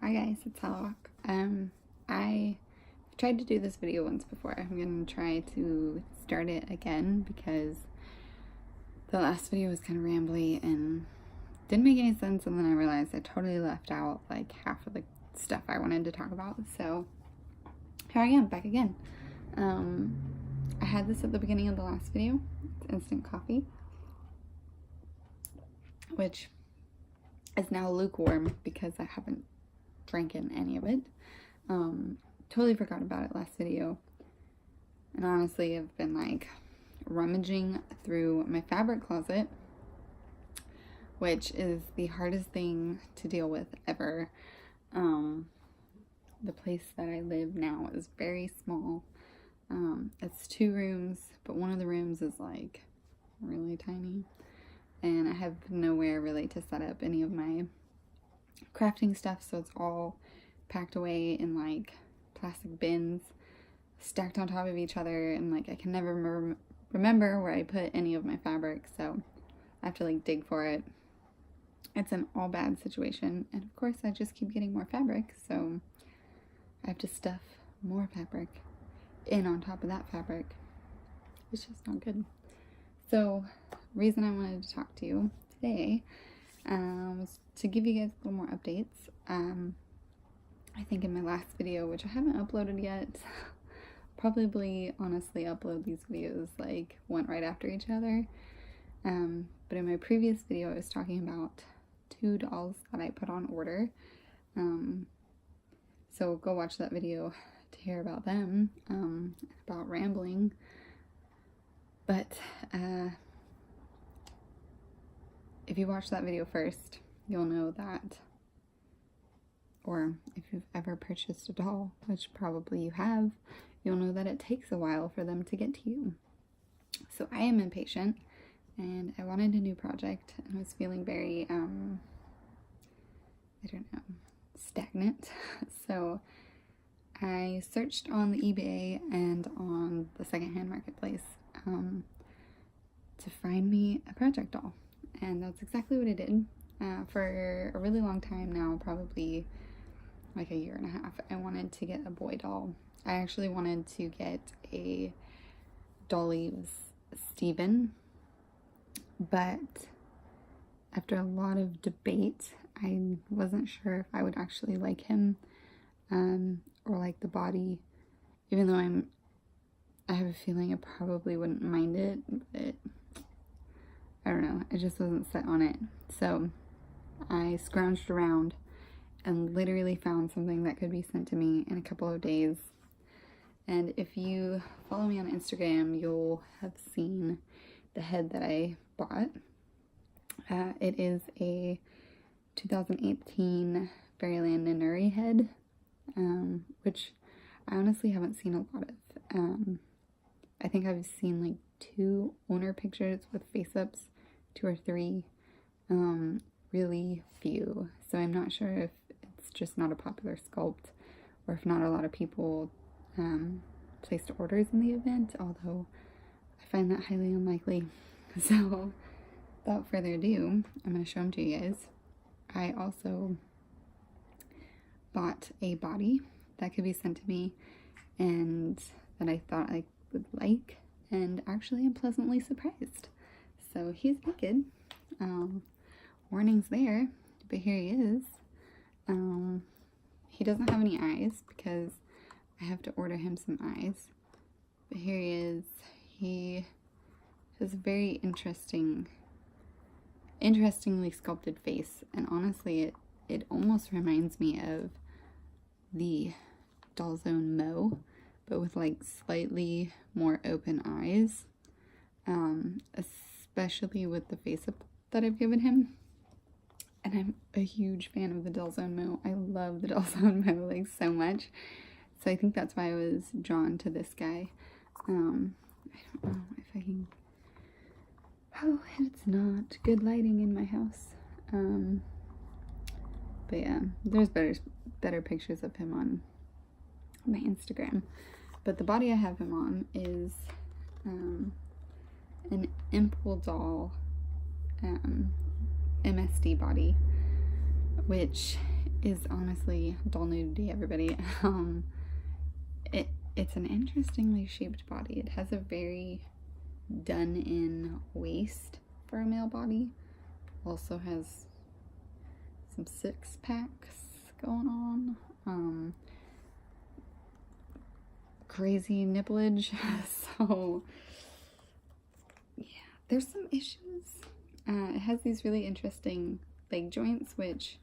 Hi guys, it's Hawk. I tried to do this video once before. I'm gonna try to start it again because the last video was kind of rambly and didn't make any sense, and then I realized I totally left out like half of the stuff I wanted to talk about. So here I am, back again. I had this at the beginning of the last video. It's instant coffee, which is now lukewarm because I haven't drinking any of it. Totally forgot about it last video, and honestly I've been like rummaging through my fabric closet, which is the hardest thing to deal with ever. The place that I live now is very small. It's 2 rooms, but one of the rooms is like really tiny, and I have nowhere really to set up any of my crafting stuff, so it's all packed away in like plastic bins stacked on top of each other, and like I can never remember where I put any of my fabric, so I have to like dig for it. It's an all bad situation, and of course I just keep getting more fabric, so I have to stuff more fabric in on top of that fabric. It's just not good. So reason I wanted to talk to you today was to give you guys a little more updates. I think in my last video, which I haven't uploaded yet, probably honestly upload these videos like one right after each other. But in my previous video, I was talking about 2 dolls that I put on order. So go watch that video to hear about them, about rambling. But if you watch that video first, you'll know that, or if you've ever purchased a doll, which probably you have, you'll know that it takes a while for them to get to you. So I am impatient, and I wanted a new project, and I was feeling very, I don't know, stagnant. So I searched on the eBay and on the secondhand marketplace to find me a project doll. And that's exactly what I did. For a really long time now, probably like a year and a half, I wanted to get a boy doll. I actually wanted to get a Dolly Steven, but after a lot of debate, I wasn't sure if I would actually like him, or like the body, even though I have a feeling I probably wouldn't mind it, but I don't know, I just wasn't set on it. So I scrounged around and literally found something that could be sent to me in a couple of days. And if you follow me on Instagram, you'll have seen the head that I bought. It is a 2018 Fairyland Nuri head, which I honestly haven't seen a lot of. I think I've seen like 2 owner pictures with face-ups, 2 or 3, really few. So I'm not sure if it's just not a popular sculpt, or if not a lot of people placed orders in the event, although I find that highly unlikely. So without further ado, I'm going to show them to you guys. I also bought a body that could be sent to me, and that I thought I would like, and actually I'm pleasantly surprised. So he's naked. Warning's there, but here he is. He doesn't have any eyes because I have to order him some eyes, but here he is. He has a very interestingly sculpted face, and honestly it almost reminds me of the Dollzone Mo, but with like slightly more open eyes, especially with the face up that I've given him. And I'm a huge fan of the Dollzone Mo. I love the Dollzone Mo like so much, so I think that's why I was drawn to this guy. I don't know if I can, oh, it's not good lighting in my house, but yeah, there's better pictures of him on my Instagram. But the body I have him on is an Impel Doll MSD body, which is honestly doll nudity, everybody. It's an interestingly shaped body. It has a very done-in waist for a male body. Also has some six packs going on. Crazy nipplage. So yeah, there's some issues. It has these really interesting leg joints, which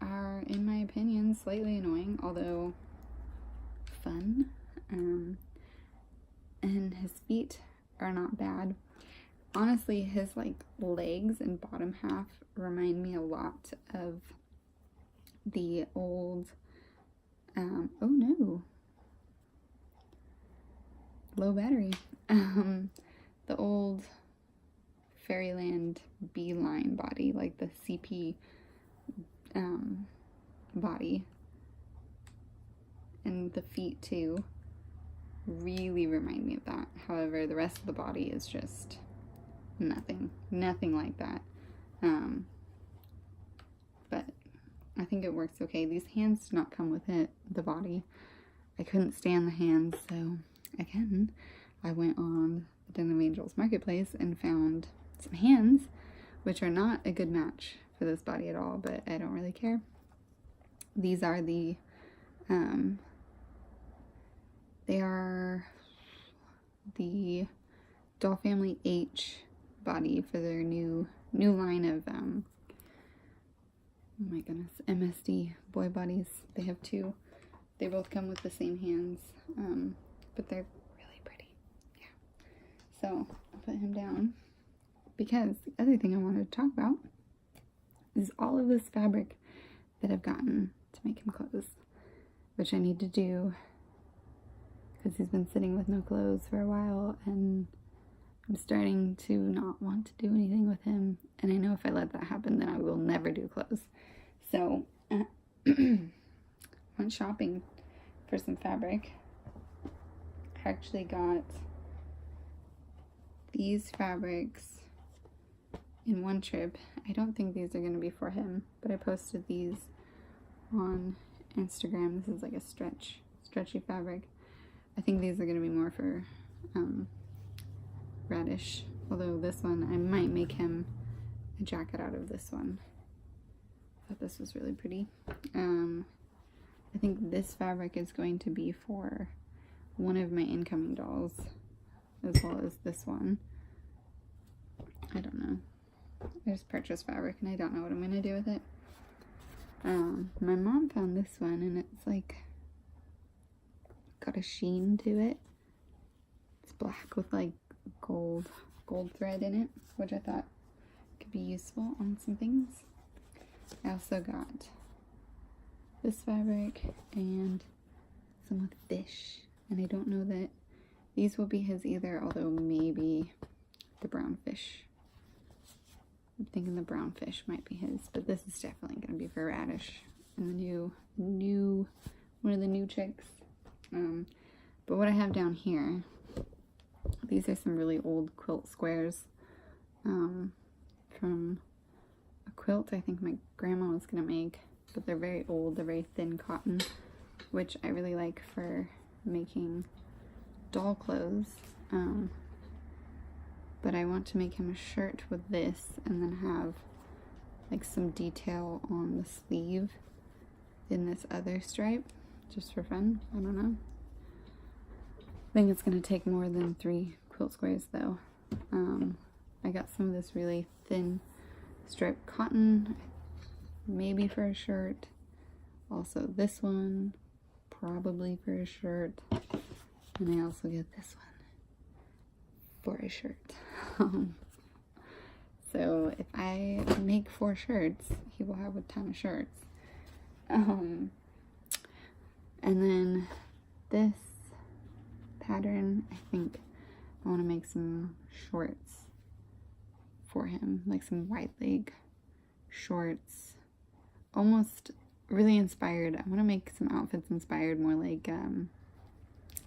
are, in my opinion, slightly annoying, although fun. And his feet are not bad. Honestly, his like legs and bottom half remind me a lot of the old oh no, low battery. The old Fairyland Beeline body, like the CP body, and the feet too really remind me of that. However, the rest of the body is just nothing like that. But I think it works okay. These hands do not come with it, the body. I couldn't stand the hands, so again, I went on the Den of Angels marketplace and found some hands, which are not a good match for this body at all, but I don't really care. These are the they are the Doll Family H body for their new line of oh my goodness, MSD boy bodies. They have two. They both come with the same hands, but they're really pretty. Yeah. So I'll put him down, because the other thing I wanted to talk about is all of this fabric that I've gotten to make him clothes, which I need to do because he's been sitting with no clothes for a while, and I'm starting to not want to do anything with him, and I know if I let that happen, then I will never do clothes. So went shopping for some fabric. I actually got these fabrics in one trip. I don't think these are going to be for him, but I posted these on Instagram. This is like a stretchy fabric. I think these are going to be more for Radish, although this one, I might make him a jacket out of this one. I thought this was really pretty. I think this fabric is going to be for one of my incoming dolls, as well as this one. I don't know. I just purchased fabric and I don't know what I'm going to do with it. My mom found this one, and it's like got a sheen to it. It's black with like gold thread in it, which I thought could be useful on some things. I also got this fabric and some with fish, and I don't know that these will be his either, although maybe the brown fish. I'm thinking the brown fish might be his, but this is definitely going to be for Radish and the new one of the new chicks. But what I have down here, these are some really old quilt squares from a quilt I think my grandma was going to make, but they're very old. They're very thin cotton, which I really like for making doll clothes. But I want to make him a shirt with this, and then have like some detail on the sleeve in this other stripe, just for fun. I don't know. I think it's going to take more than 3 quilt squares though. I got some of this really thin striped cotton, maybe for a shirt. Also this one, probably for a shirt. And I also get this one for a shirt. So if I make 4 shirts, he will have a ton of shirts. And then this pattern, I think I want to make some shorts for him, like some wide leg shorts, almost really inspired. I want to make some outfits inspired more like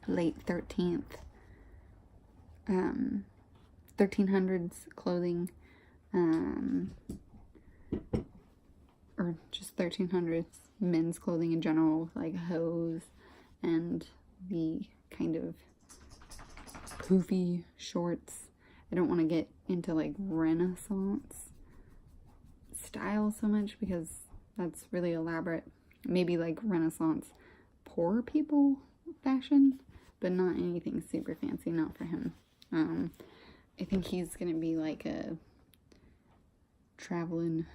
late 1300s clothing, or just 1300s men's clothing in general, like hose and the kind of poofy shorts. I don't want to get into like Renaissance style so much because that's really elaborate. Maybe like Renaissance poor people fashion, but not anything super fancy, not for him. I think he's gonna be like a traveling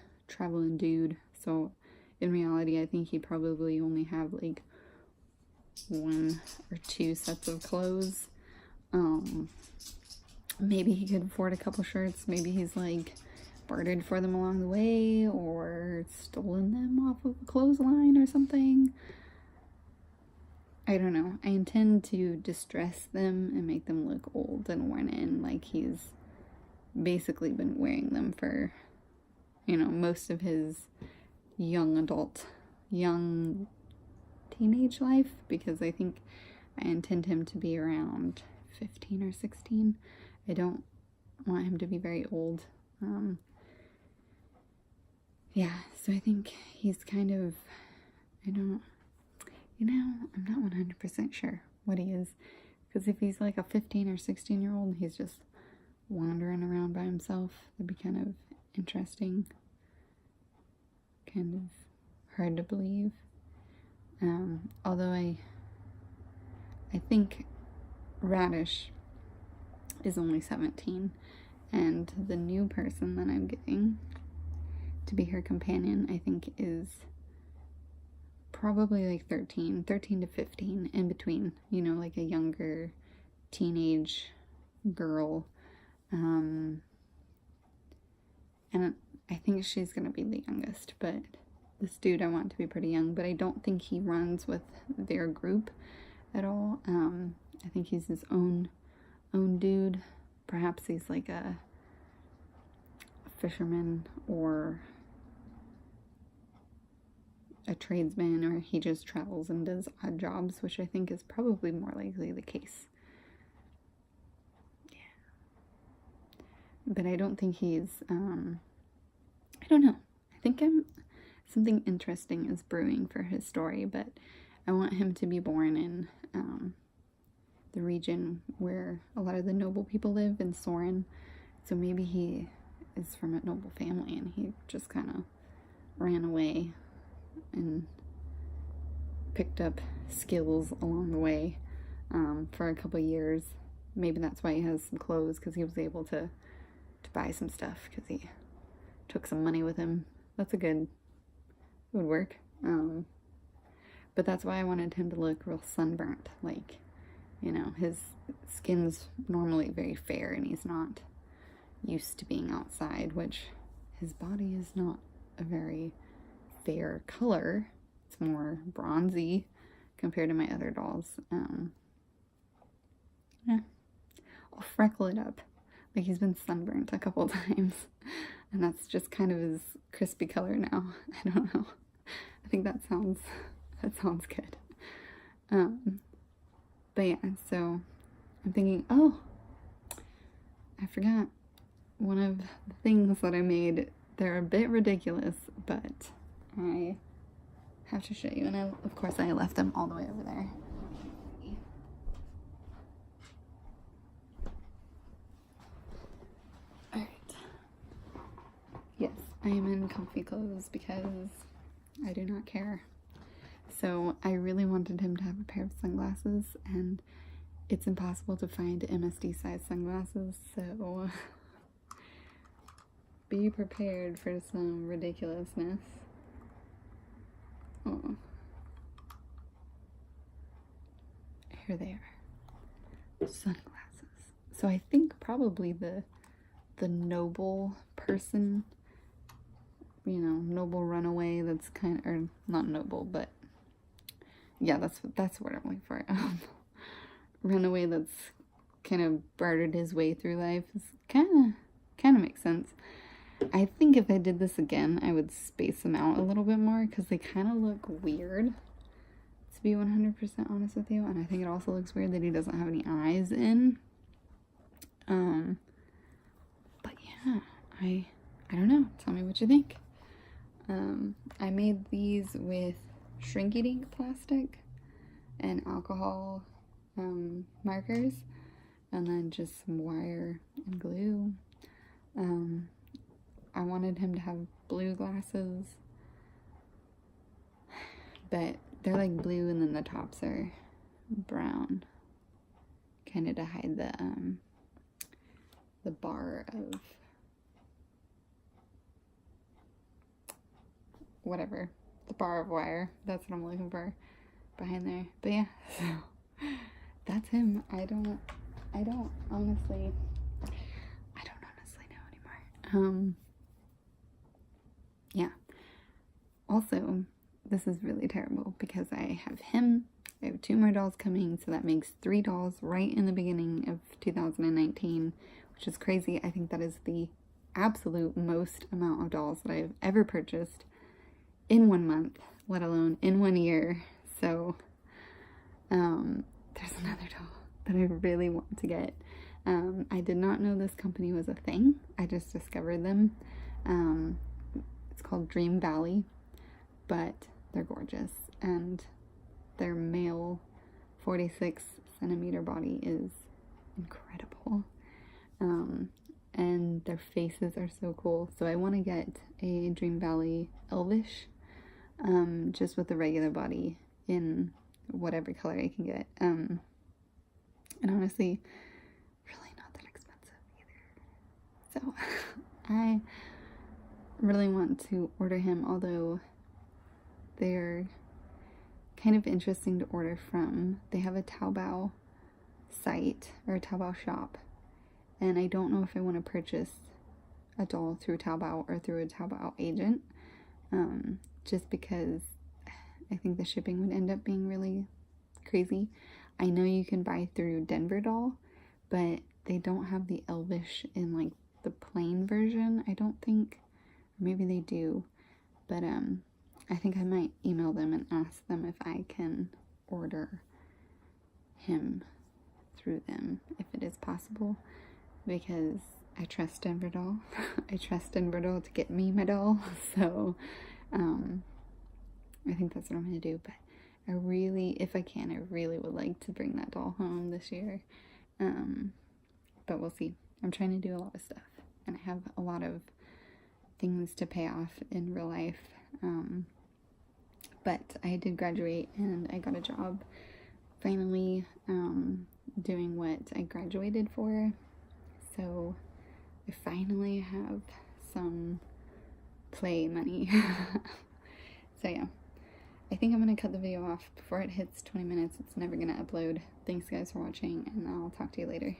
dude. So in reality, I think he probably only have like 1 or 2 sets of clothes. Maybe he could afford a couple shirts. Maybe he's like bartered for them along the way or stolen them off of a clothesline or something. I don't know. I intend to distress them and make them look old and worn in, like he's basically been wearing them for, you know, most of his young teenage life, because I think I intend him to be around 15 or 16. I don't want him to be very old. Yeah, so I think he's kind of, I'm not 100% sure what he is, because if he's like a 15 or 16-year-old, he's just wandering around by himself, that'd be kind of interesting, kind of hard to believe. Although I think Radish is only 17, and the new person that I'm getting to be her companion, I think, is probably like 13 to 15, in between, you know, like a younger teenage girl. And I think she's gonna be the youngest, but this dude I want to be pretty young, but I don't think he runs with their group at all. I think he's his own dude. Perhaps he's like a fisherman or a tradesman, or he just travels and does odd jobs, which I think is probably more likely the case. Yeah. But I don't think he's, I don't know. I think something interesting is brewing for his story, but I want him to be born in the region where a lot of the noble people live, in Soren. So maybe he is from a noble family and he just kind of ran away and picked up skills along the way for a couple years. Maybe that's why he has some clothes, because he was able to buy some stuff, because he took some money with him. That's would work. But that's why I wanted him to look real sunburnt, like, you know, his skin's normally very fair and he's not used to being outside, which his body is not a very fair color. It's more bronzy compared to my other dolls. Yeah, I'll freckle it up, like he's been sunburnt a couple times, and that's just kind of his crispy color now. I don't know. I think that sounds good. But yeah, so I'm thinking, oh, I forgot one of the things that I made. They're a bit ridiculous, but I have to show you. And of course I left them all the way over there. Alright. Yes, I am in comfy clothes because I do not care. So I really wanted him to have a pair of sunglasses, and it's impossible to find MSD size sunglasses, so be prepared for some ridiculousness. Oh. Here they are. Sunglasses. So I think probably the noble person, you know, noble runaway that's kind of, or not noble, but yeah, that's the word I'm looking for. Runaway that's kind of bartered his way through life is kind of makes sense. I think if I did this again, I would space them out a little bit more, because they kind of look weird, to be 100% honest with you. And I think it also looks weird that he doesn't have any eyes in. But yeah, I don't know. Tell me what you think. I made these with Shrinky Dink plastic and alcohol markers, and then just some wire and glue. I wanted him to have blue glasses, but they're like blue and then the tops are brown, kind of to hide the bar of whatever, the bar of wire, that's what I'm looking for behind there. But yeah, so that's him. I don't honestly know anymore. Yeah, also this is really terrible because I have him, I have 2 more dolls coming, so that makes 3 dolls right in the beginning of 2019, which is crazy. I think that is the absolute most amount of dolls that I've ever purchased in 1 month, let alone in 1 year. So there's another doll that I really want to get. I did not know this company was a thing. I just discovered them. It's called Dream Valley, but they're gorgeous, and their male 46 centimeter body is incredible. And their faces are so cool. So I want to get a Dream Valley Elvish, just with the regular body in whatever color I can get. And honestly, really not that expensive either. So I really want to order him, although they're kind of interesting to order from. They have a Taobao site or a Taobao shop, and I don't know if I want to purchase a doll through Taobao or through a Taobao agent, just because I think the shipping would end up being really crazy. I know you can buy through Denver Doll, but they don't have the Elvish in like the plain version, I don't think. Maybe they do, but I think I might email them and ask them if I can order him through them, if it is possible, because I trust Denver Doll. I trust Denver Doll to get me my doll, so I think that's what I'm going to do. But I really, if I can, I really would like to bring that doll home this year, but we'll see. I'm trying to do a lot of stuff, and I have a lot of things to pay off in real life, but I did graduate and I got a job finally, doing what I graduated for, so I finally have some play money. So yeah, I think I'm gonna cut the video off before it hits 20 minutes. It's never gonna upload. Thanks guys for watching, and I'll talk to you later.